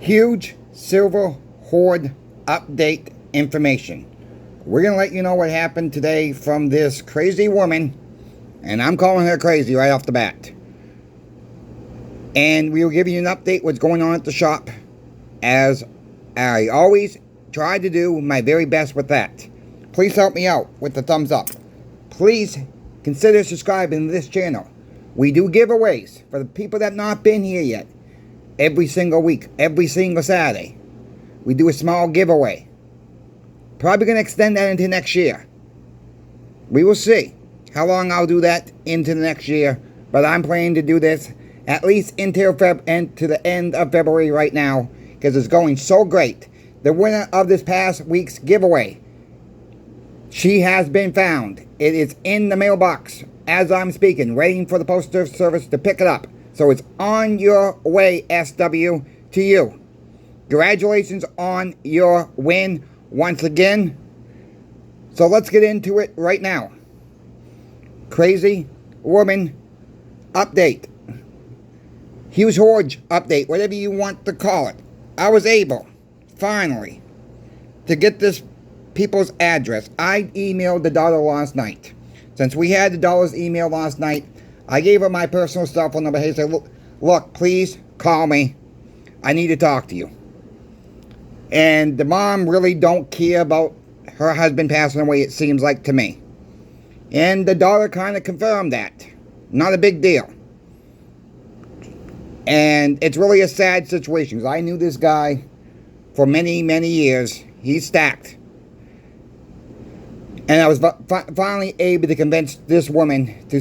Huge silver hoard update information. We're going to let you know what happened today from this crazy woman, and I'm calling her crazy right off the bat. And we will give you an update what's going on at the shop, as I always try to do my very best with that. Please help me out with the thumbs up. Please consider subscribing to this channel. We do giveaways for the people that have not been here yet. Every single week, every single Saturday, we do a small giveaway. Probably going to extend that into next year. We will see how long I'll do that into the next year, but I'm planning to do this at least until to the end of February right now, because it's going so great. The winner of this past week's giveaway, she has been found. It is in the mailbox as I'm speaking, waiting for the postal service to pick it up. So it's on your way, SW, to you. Congratulations on your win once again. So let's get into it right now. Crazy woman update. Huge Horde update, whatever you want to call it. I was able, finally, to get this people's address. I emailed the daughter last night. Since we had the daughter's email last night, I gave her my personal cell phone number. Hey, said, look, please call me. I need to talk to you. And the mom really don't care about her husband passing away, it seems like to me. And the daughter kind of confirmed that. Not a big deal. And it's really a sad situation, because I knew this guy for many, many years. He's stacked. And I was finally able to convince this woman to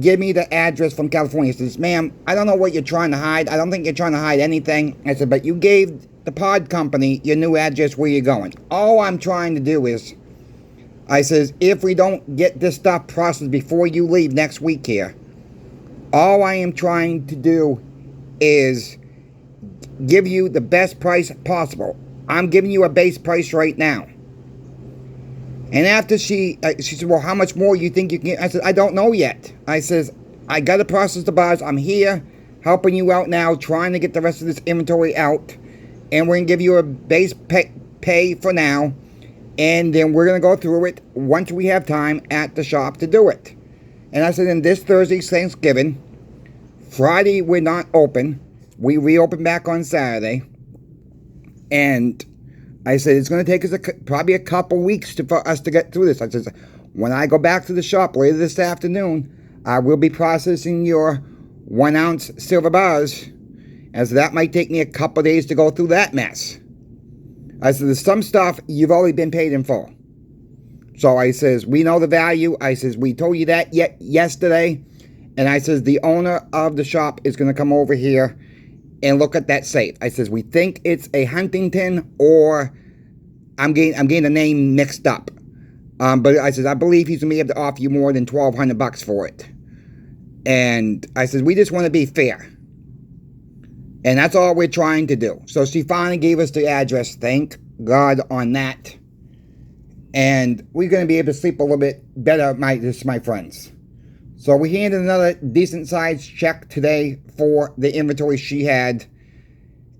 give me the address from California. She says, ma'am, I don't know what you're trying to hide. I don't think you're trying to hide anything. I said, but you gave the pod company your new address where you're going. All I'm trying to do is, I says, if we don't get this stuff processed before you leave next week here, all I am trying to do is give you the best price possible. I'm giving you a base price right now. And after she said, well, how much more you think you can? I said, I don't know yet. I says, I got to process the bars. I'm here helping you out now, trying to get the rest of this inventory out. And we're going to give you a base pay for now. And then we're going to go through it once we have time at the shop to do it. And I said, and this Thursday's Thanksgiving. Friday, we're not open. We reopen back on Saturday. And I said, it's going to take us probably a couple weeks for us to get through this. I said, when I go back to the shop later this afternoon, I will be processing your 1 ounce silver bars, as that might take me a couple days to go through that mess. I said, there's some stuff you've already been paid in full. So I says, we know the value. I says, we told you that yesterday. And I says, the owner of the shop is going to come over here and look at that safe. I says, we think it's a Huntington, or I'm getting the name mixed up. But I says, I believe he's going to be able to offer you more than $1,200 for it. And I says, we just want to be fair. And that's all we're trying to do. So she finally gave us the address. Thank God on that. And we're going to be able to sleep a little bit better, my friends. So we handed another decent sized check today for the inventory she had.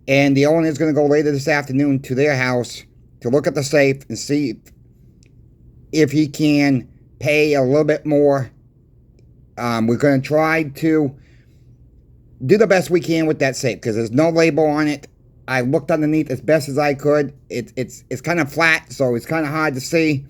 And the owner is going to go later this afternoon to their house to look at the safe and see if he can pay a little bit more. We're going to try to do the best we can with that safe, because there's no label on it. I looked underneath as best as I could. It's kind of flat, so it's kind of hard to see.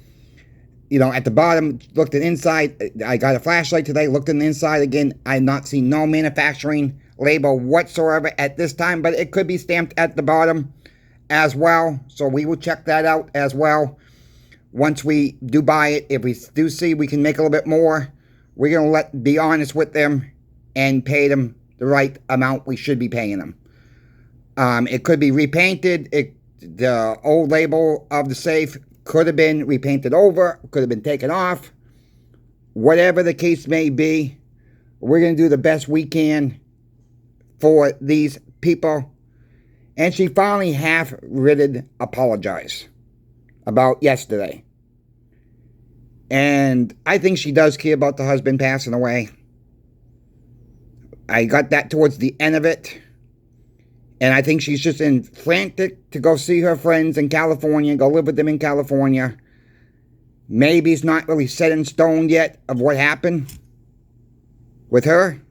You know, at the bottom, looked at inside. I got a flashlight today, looked in the inside again. I have not seen no manufacturing label whatsoever at this time, but it could be stamped at the bottom as well. So we will check that out as well once we do buy it. If we do see we can make a little bit more, we're going to be honest with them and pay them the right amount we should be paying them. It could be repainted. The old label of the safe could have been repainted over, could have been taken off. Whatever the case may be, we're going to do the best we can for these people. And she finally half-witted apologized about yesterday. And I think she does care about the husband passing away. I got that towards the end of it. And I think she's just in frantic to go see her friends in California, go live with them in California. Maybe it's not really set in stone yet of what happened with her.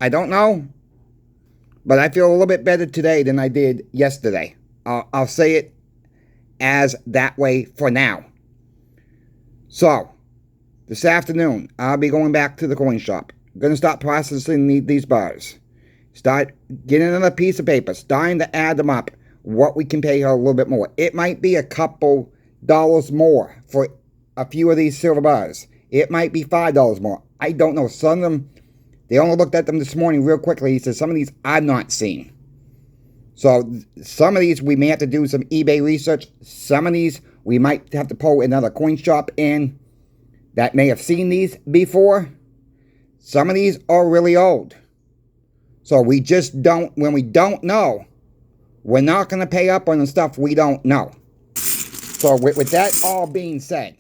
I don't know. But I feel a little bit better today than I did yesterday. I'll say it as that way for now. So, this afternoon, I'll be going back to the coin shop. I'm going to start processing these bars. Start getting another piece of paper. Starting to add them up. What we can pay her a little bit more. It might be a couple dollars more for a few of these silver bars. It might be $5 more. I don't know. Some of them, they only looked at them this morning real quickly. He says some of these I've not seen. So some of these we may have to do some eBay research. Some of these we might have to pull another coin shop in that may have seen these before. Some of these are really old. So we just don't, when we don't know, we're not going to pay up on the stuff we don't know. So with that all being said,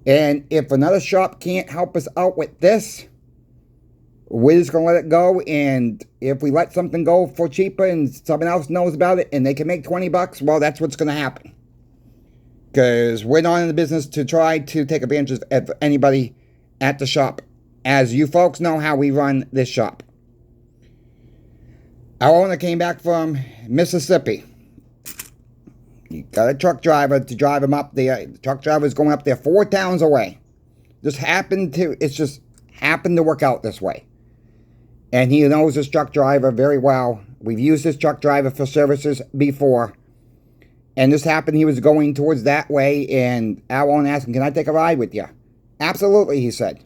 and if another shop can't help us out with this, we're just going to let it go. And if we let something go for cheaper and someone else knows about it and they can make $20, well, that's what's going to happen. Because we're not in the business to try to take advantage of anybody at the shop. As you folks know how we run this shop. Our owner came back from Mississippi. He got a truck driver to drive him up there. The truck driver is going up there 4 towns away. It's just happened to work out this way. And he knows this truck driver very well. We've used this truck driver for services before. And this happened, he was going towards that way, and our owner asked him, can I take a ride with you? Absolutely, he said.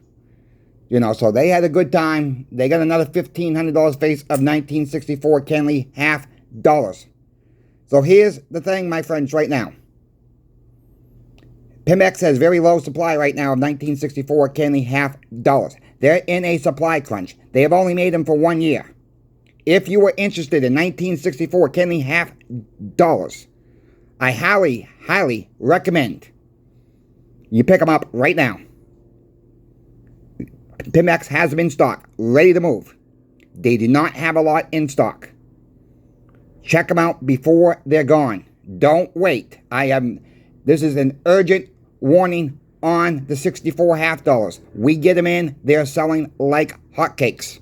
You know, so they had a good time. They got another $1,500 face of 1964 Kenley half dollars. So here's the thing, my friends, right now. Pimex has very low supply right now of 1964 Kenley half dollars. They're in a supply crunch. They have only made them for 1 year. If you were interested in 1964 Kenley half dollars, I highly, highly recommend you pick them up right now. Pimex has them in stock, ready to move. They do not have a lot in stock. Check them out before they're gone. Don't wait. This is an urgent warning on the 64 half dollars. We get them in, they're selling like hotcakes.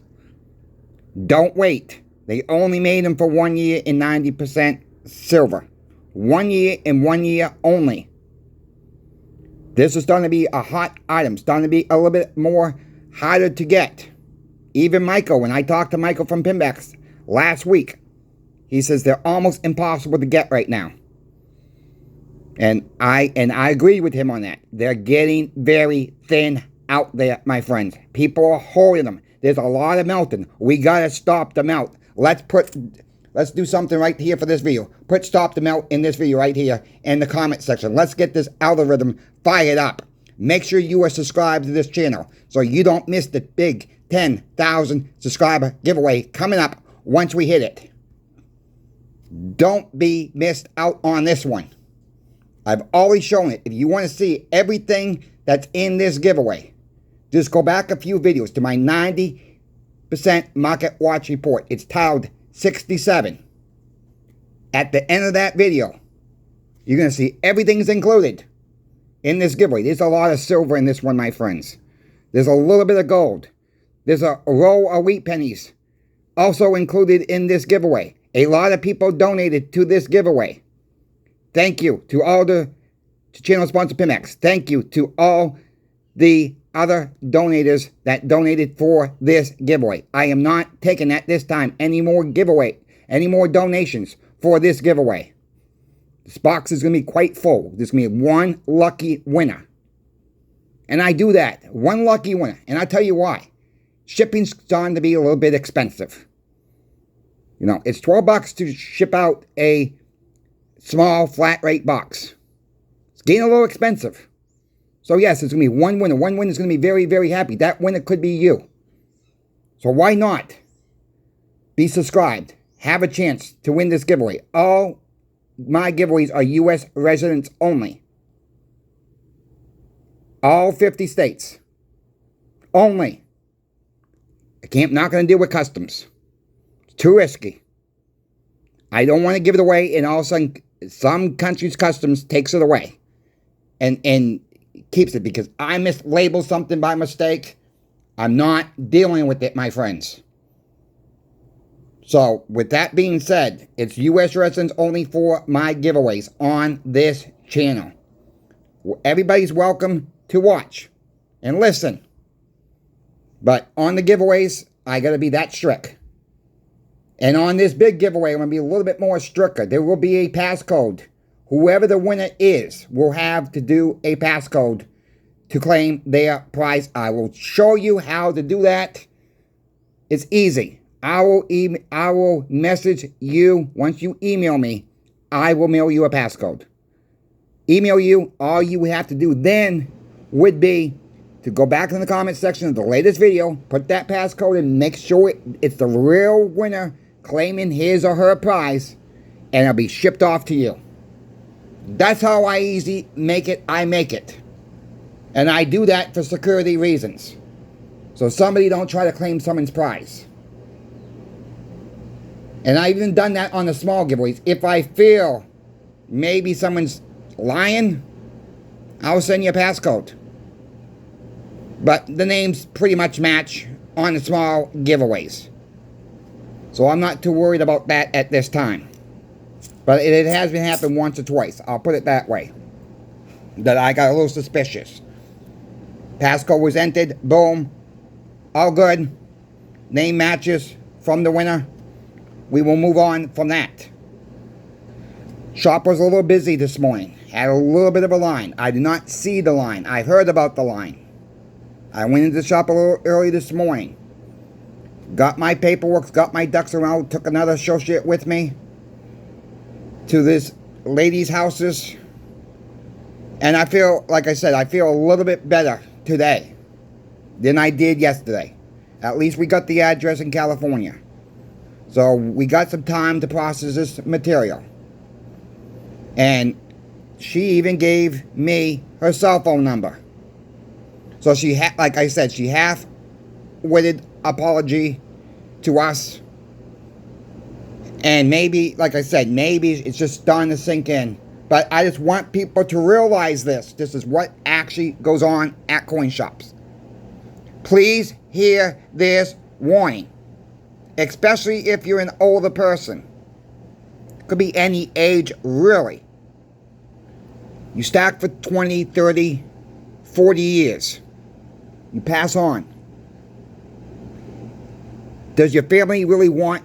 Don't wait. They only made them for 1 year in 90% silver. 1 year and 1 year only. This is starting to be a hot item. Starting to be a little bit more harder to get. Even Michael, when I talked to Michael from Pimex last week, he says they're almost impossible to get right now. And I agree with him on that. They're getting very thin out there, my friends. People are hoarding them. There's a lot of melting. We gotta stop the melt. Let's do something right here for this video. Put stop the melt in this video right here in the comment section. Let's get this algorithm fired up. Make sure you are subscribed to this channel so you don't miss the big 10,000 subscriber giveaway coming up once we hit it. Don't be missed out on this one. I've always shown it. If you want to see everything that's in this giveaway, just go back a few videos to my 90% market watch report. It's titled 67. At the end of that video, you're going to see everything's included in this giveaway. There's a lot of silver in this one, my friends. There's a little bit of gold. There's a roll of wheat pennies also included in this giveaway. A lot of people donated to this giveaway. Thank you to all to channel sponsor Pimex. Thank you to all the other donators that donated for this giveaway. I am not taking at this time any more donations for this giveaway. This box is going to be quite full. There's going to be one lucky winner. And I do that. One lucky winner. And I'll tell you why. Shipping's starting to be a little bit expensive. You know, it's $12 to ship out a small flat rate box. It's getting a little expensive. So yes, it's going to be one winner. One winner is going to be very, very happy. That winner could be you. So why not be subscribed? Have a chance to win this giveaway. All my giveaways are U.S. residents only. All 50 states. Only. Not going to deal with customs. It's too risky. I don't want to give it away, and all of a sudden, some country's customs takes it away and keeps it because I mislabeled something by mistake. I'm not dealing with it, my friends. So, with that being said, it's U.S. residents only for my giveaways on this channel. Everybody's welcome to watch and listen. But on the giveaways, I got to be that strict. And on this big giveaway, I'm going to be a little bit more stricter. There will be a passcode. Whoever the winner is will have to do a passcode to claim their prize. I will show you how to do that. It's easy. I will message you. Once you email me, I will mail you a passcode. Email you. All you have to do then would be to go back in the comment section of the latest video, put that passcode in, make sure it's the real winner claiming his or her prize, and it'll be shipped off to you. That's how I make it. And I do that for security reasons. So somebody don't try to claim someone's prize. And I've even done that on the small giveaways. If I feel maybe someone's lying, I'll send you a passcode. But the names pretty much match on the small giveaways. So I'm not too worried about that at this time. But it has been happened once or twice. I'll put it that way. That I got a little suspicious. Passcode was entered. Boom. All good. Name matches from the winner. We will move on from that. Shop was a little busy this morning. Had a little bit of a line. I did not see the line. I heard about the line. I went into the shop a little early this morning. Got my paperwork, got my ducks around, took another associate with me to this lady's houses. And I feel, like I said, I feel a little bit better today than I did yesterday. At least we got the address in California. So we got some time to process this material. And she even gave me her cell phone number. So she like I said, she half-witted apology to us. And maybe, like I said, maybe it's just starting to sink in. But I just want people to realize this. This is what actually goes on at coin shops. Please hear this warning. Especially if you're an older person. Could be any age, really. You stack for 20, 30, 40 years. You pass on. Does your family really want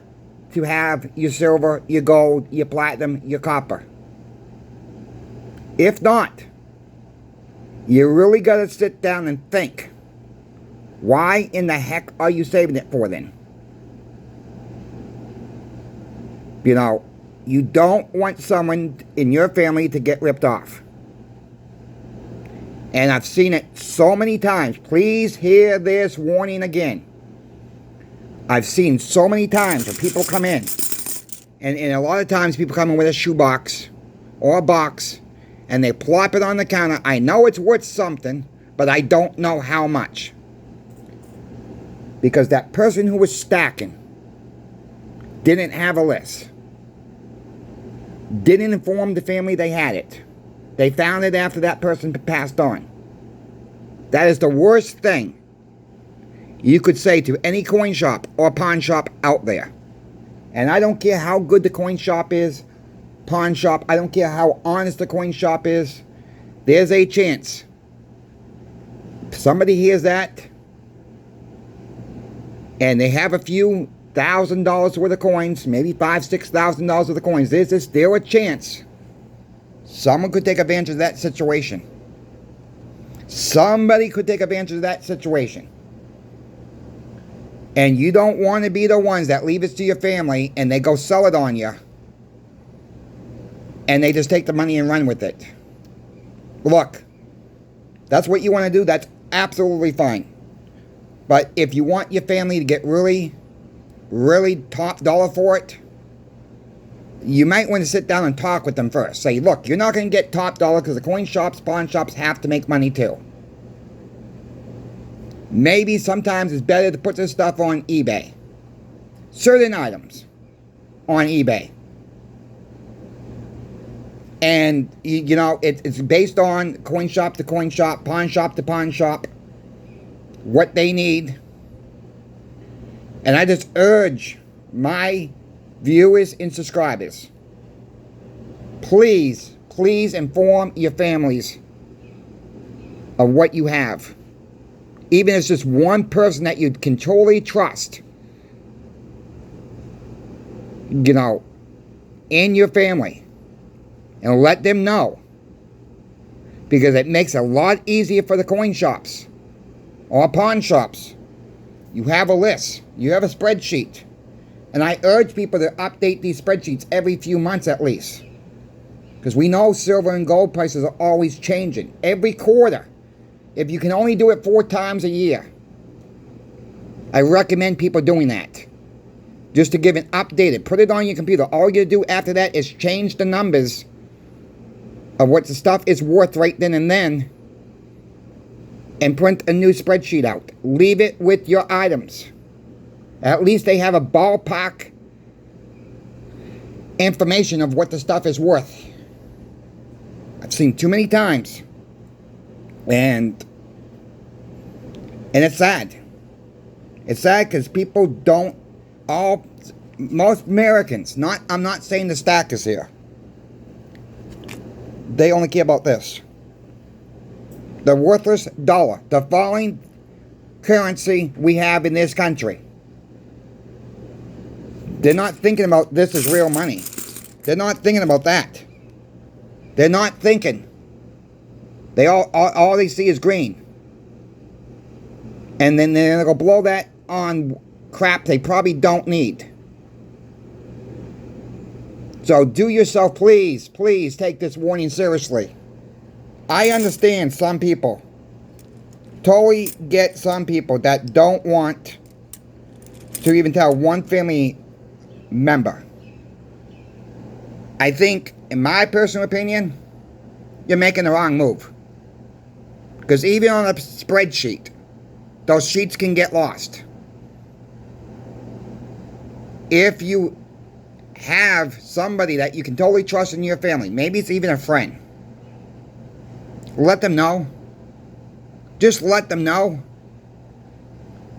to have your silver, your gold, your platinum, your copper? If not, you really got to sit down and think. Why in the heck are you saving it for then? You know, you don't want someone in your family to get ripped off. And I've seen it so many times. Please hear this warning again. I've seen so many times when people come in. And a lot of times people come in with a shoebox or a box. And they plop it on the counter. I know it's worth something, but I don't know how much. Because that person who was stacking didn't have a list. Didn't inform the family they had it. They found it after that person passed on. That is the worst thing you could say to any coin shop or pawn shop out there. And I don't care how good the coin shop is, pawn shop, I don't care how honest the coin shop is. There's a chance somebody hears that and they have a few $1,000 worth of coins, maybe $5,000, $6,000 worth of coins. There's still a chance someone could take advantage of that situation. Somebody could take advantage of that situation. And you don't want to be the ones that leave it to your family and they go sell it on you. And they just take the money and run with it. Look, that's what you want to do. That's absolutely fine. But if you want your family to get really, really top dollar for it, you might want to sit down and talk with them first. Say, look, you're not going to get top dollar because the coin shops, pawn shops have to make money too. Maybe sometimes it's better to put this stuff on eBay. Certain items on eBay. And, you know, it's based on coin shop to coin shop, pawn shop to pawn shop, what they need. And I just urge my viewers and subscribers, please inform your families of what you have. Even if it's just one person that you can totally trust, you know, in your family. And let them know. Because it makes it a lot easier for the coin shops or pawn shops. You have a list. You have a spreadsheet. And I urge people to update these spreadsheets every few months at least. Because we know silver and gold prices are always changing. Every quarter. If you can only do it 4 times a year, I recommend people doing that. Just to give it updated. Put it on your computer. All you do after that is change the numbers of what the stuff is worth right then and then, and print a new spreadsheet out. Leave it with your items. At least they have a ballpark information of what the stuff is worth. I've seen too many times. And it's sad. It's sad because people don't, most Americans, I'm not saying the stackers here, they only care about this. The worthless dollar. The falling currency we have in this country. They're not thinking about this as real money. They're not thinking about that. They're not thinking. They all they see is green. And then they're going to blow that on crap they probably don't need. So do yourself, please take this warning seriously. I understand some people. Totally get some people that don't want to even tell one family member. I think, in my personal opinion, you're making the wrong move. Because even on a spreadsheet, those sheets can get lost. If you have somebody that you can totally trust in your family, maybe it's even a friend, let them know. Just let them know.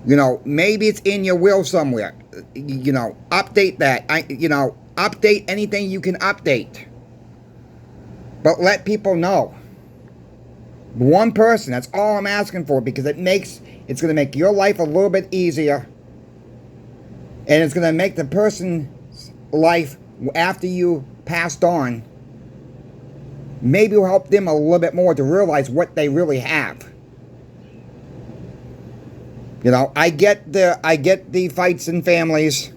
You know, maybe it's in your will somewhere. You know, update that. Update anything you can update. But let people know. One person, that's all I'm asking for, because it's going to make your life a little bit easier. And it's going to make the person's life after you passed on, maybe will help them a little bit more to realize what they really have. You know, I get the fights in families.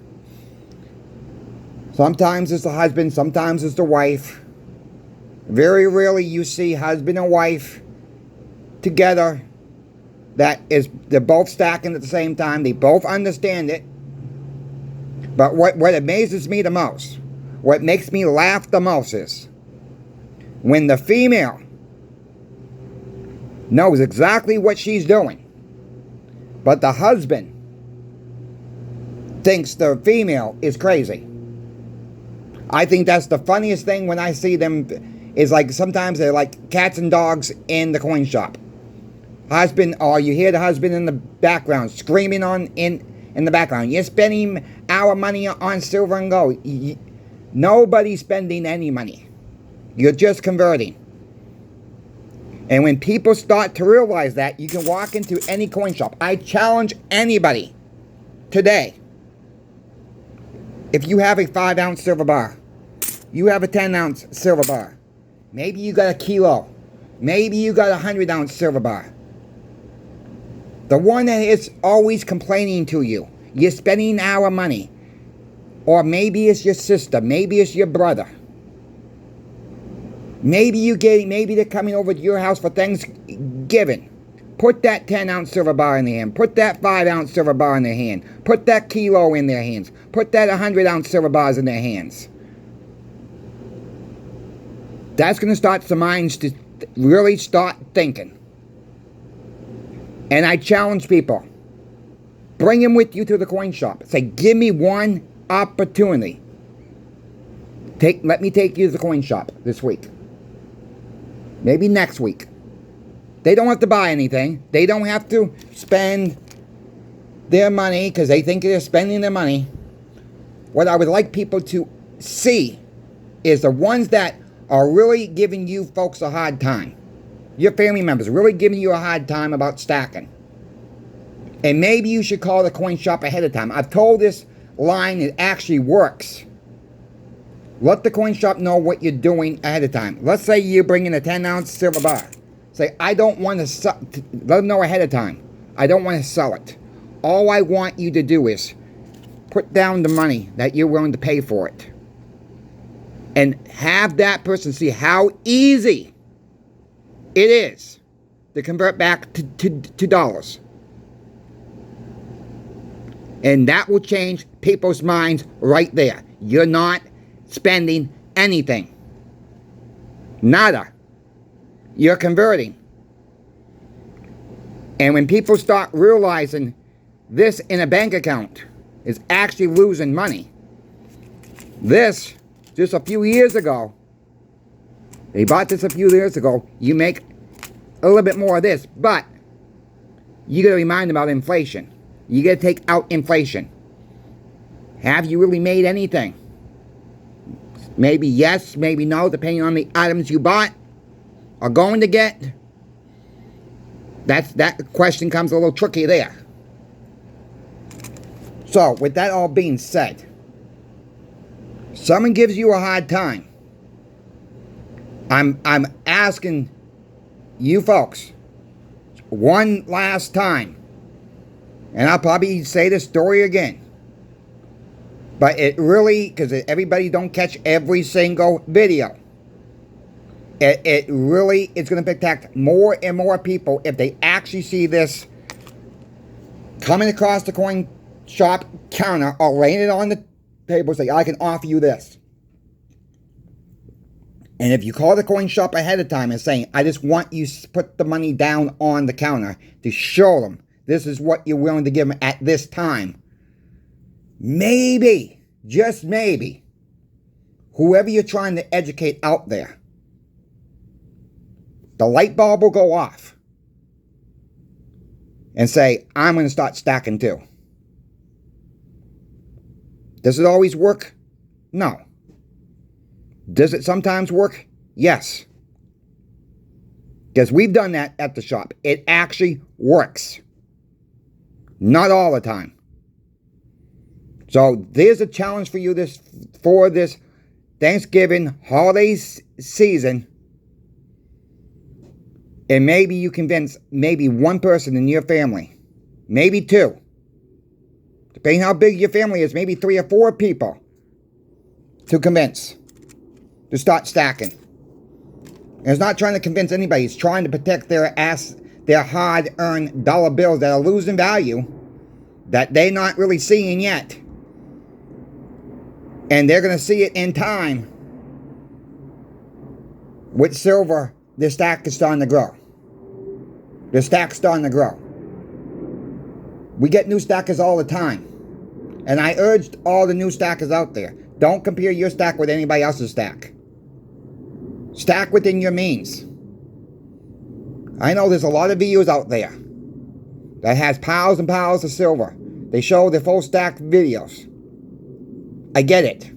Sometimes it's the husband, sometimes it's the wife. Very rarely you see husband and wife together they're both stacking at the same time. They both understand it. But what amazes me the most, what makes me laugh the most is when the female knows exactly what she's doing, but the husband thinks the female is crazy. I think that's the funniest thing when I see them, is like sometimes they're like cats and dogs in the coin shop. Husband, or you hear the husband in the background screaming in the background, you're spending our money on silver and gold. Nobody's spending any money. You're just converting. And when people start to realize that, you can walk into any coin shop. I challenge anybody today. If you have a 5-ounce silver bar, you have a 10-ounce silver bar, maybe you got a kilo, maybe you got a 100-ounce silver bar. The one that is always complaining to you, you're spending our money. Or maybe it's your sister, maybe it's your brother. Maybe they're coming over to your house for Thanksgiving. Put that 10-ounce silver bar in their hand. Put that 5-ounce silver bar in their hand. Put that kilo in their hands. Put that 100-ounce silver bars in their hands. That's going to start some minds to really start thinking. And I challenge people, bring him with you to the coin shop. Say, give me one opportunity. Let me take you to the coin shop this week. maybe next week. They don't have to buy anything. They don't have to spend their money because they think they're spending their money. What I would like people to see is the ones that are really giving you folks a hard time. Your family members really giving you a hard time about stacking. And maybe you should call the coin shop ahead of time. I've told this line, it actually works. Let the coin shop know what you're doing ahead of time. Let's say you're bringing a 10-ounce silver bar. Say, I don't want to sell. Let them know ahead of time. I don't want to sell it. All I want you to do is put down the money that you're willing to pay for it. And have that person see how easy it is to convert back to dollars. And that will change people's minds right there. You're not spending anything. Nada. You're converting. And when people start realizing this in a bank account is actually losing money. This, just a few years ago, they bought this a few years ago, you make a little bit more of this, but you got to remind them about inflation. You got to take out inflation. Have you really made anything? Maybe yes, maybe no, depending on the items you bought are going to get. That question comes a little tricky there. So, with that all being said, someone gives you a hard time. I'm asking you folks one last time, and I'll probably say this story again. But it really, because everybody don't catch every single video. It really is going to protect more and more people if they actually see this coming across the coin shop counter or laying it on the table, say, I can offer you this. And if you call the coin shop ahead of time and saying, I just want you to put the money down on the counter to show them this is what you're willing to give them at this time. Maybe, just maybe, whoever you're trying to educate out there, the light bulb will go off and say, I'm going to start stacking too. Does it always work? No. Does it sometimes work? Yes. Because we've done that at the shop. It actually works. Not all the time. So there's a challenge for you for this Thanksgiving holiday season. And maybe you convince maybe one person in your family. Maybe two. Depending how big your family is, maybe 3 or 4 people to convince to start stacking. And it's not trying to convince anybody. It's trying to protect their hard-earned dollar bills that are losing value that they're not really seeing yet. And they're going to see it in time. With silver, the stack is starting to grow. The stack's starting to grow. We get new stackers all the time. And I urged all the new stackers out there, don't compare your stack with anybody else's stack. Stack within your means. I know there's a lot of videos out there that has piles and piles of silver. They show the full stack videos. I get it.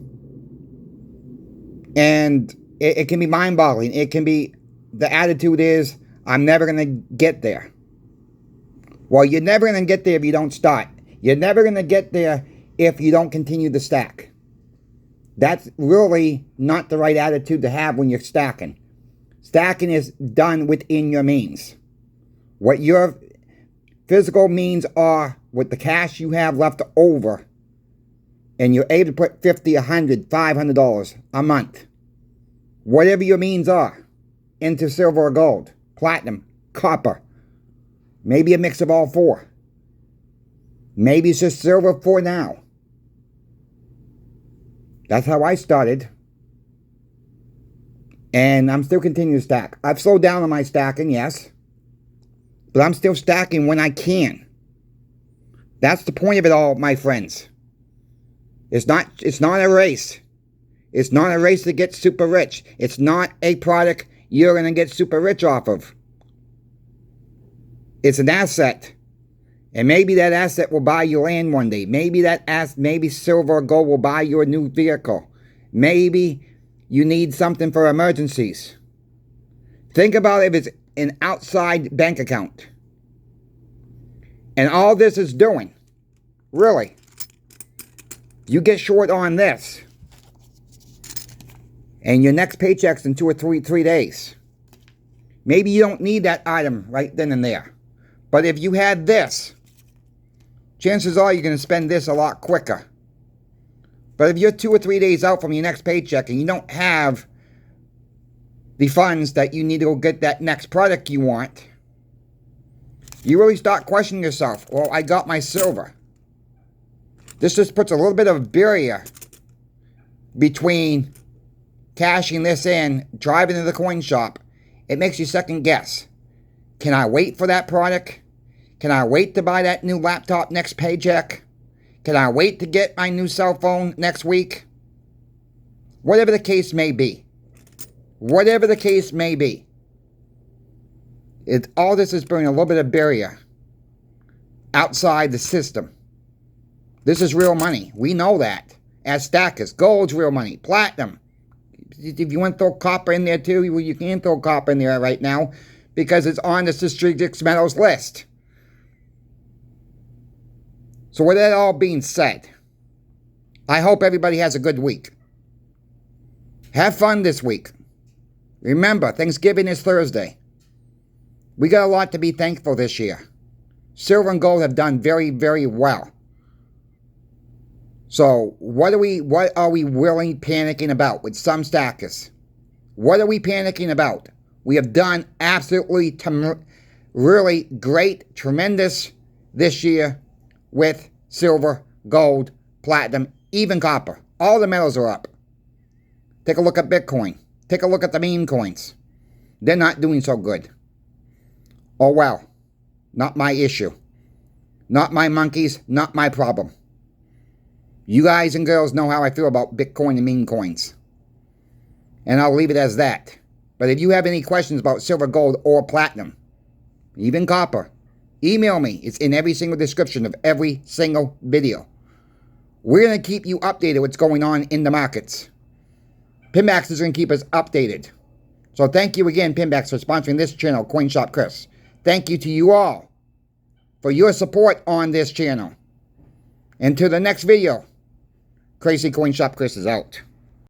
And it can be mind-boggling. It can be, the attitude is, I'm never going to get there. Well, you're never going to get there if you don't start. You're never going to get there if you don't continue to stack. That's really not the right attitude to have when you're stacking. Stacking is done within your means. What your physical means are, with the cash you have left over, and you're able to put $50, $100, $500 a month, whatever your means are, into silver or gold, platinum, copper, maybe a mix of all 4. Maybe it's just silver for now. That's how I started. And I'm still continuing to stack. I've slowed down on my stacking, yes. But I'm still stacking when I can. That's the point of it all, my friends. It's not a race. It's not a race to get super rich. It's not a product you're going to get super rich off of. It's an asset. And maybe that asset will buy you land one day. Maybe silver or gold will buy you a new vehicle. Maybe you need something for emergencies. Think about if it's an outside bank account. And all this is doing, really, you get short on this. And your next paycheck's in 2 or 3 days. Maybe you don't need that item right then and there. But if you had this, chances are you're going to spend this a lot quicker. But if you're 2 or 3 days out from your next paycheck and you don't have the funds that you need to go get that next product you want, you really start questioning yourself. Well, I got my silver. This just puts a little bit of a barrier between cashing this in, driving to the coin shop. It makes you second guess. Can I wait for that product? Can I wait to buy that new laptop next paycheck? Can I wait to get my new cell phone next week? Whatever the case may be. Whatever the case may be. All this is bringing a little bit of barrier outside the system. This is real money. We know that. As stackers, gold's real money. Platinum. If you want to throw copper in there too, you can throw copper in there right now because it's on the strategic metals list. So with that all being said, I hope everybody has a good week. Have fun this week. Remember, Thanksgiving is Thursday. We got a lot to be thankful this year. Silver and gold have done very, very well. So what are we really panicking about with some stackers? What are we panicking about? We have done absolutely really great, tremendous this year with silver, gold, platinum, even copper. All the metals are up. Take a look at Bitcoin. Take a look at the meme coins. They're not doing so good. Oh well, not my issue. Not my monkeys, not my problem. You guys and girls know how I feel about Bitcoin and meme coins. And I'll leave it as that. But if you have any questions about silver, gold, or platinum, even copper, email me. It's in every single description of every single video. We're going to keep you updated what's going on in the markets. Pinbacks is going to keep us updated. So thank you again, Pinbacks, for sponsoring this channel, Coin Shop Chris. Thank you to you all for your support on this channel. Until the next video, Crazy Coin Shop Chris is out.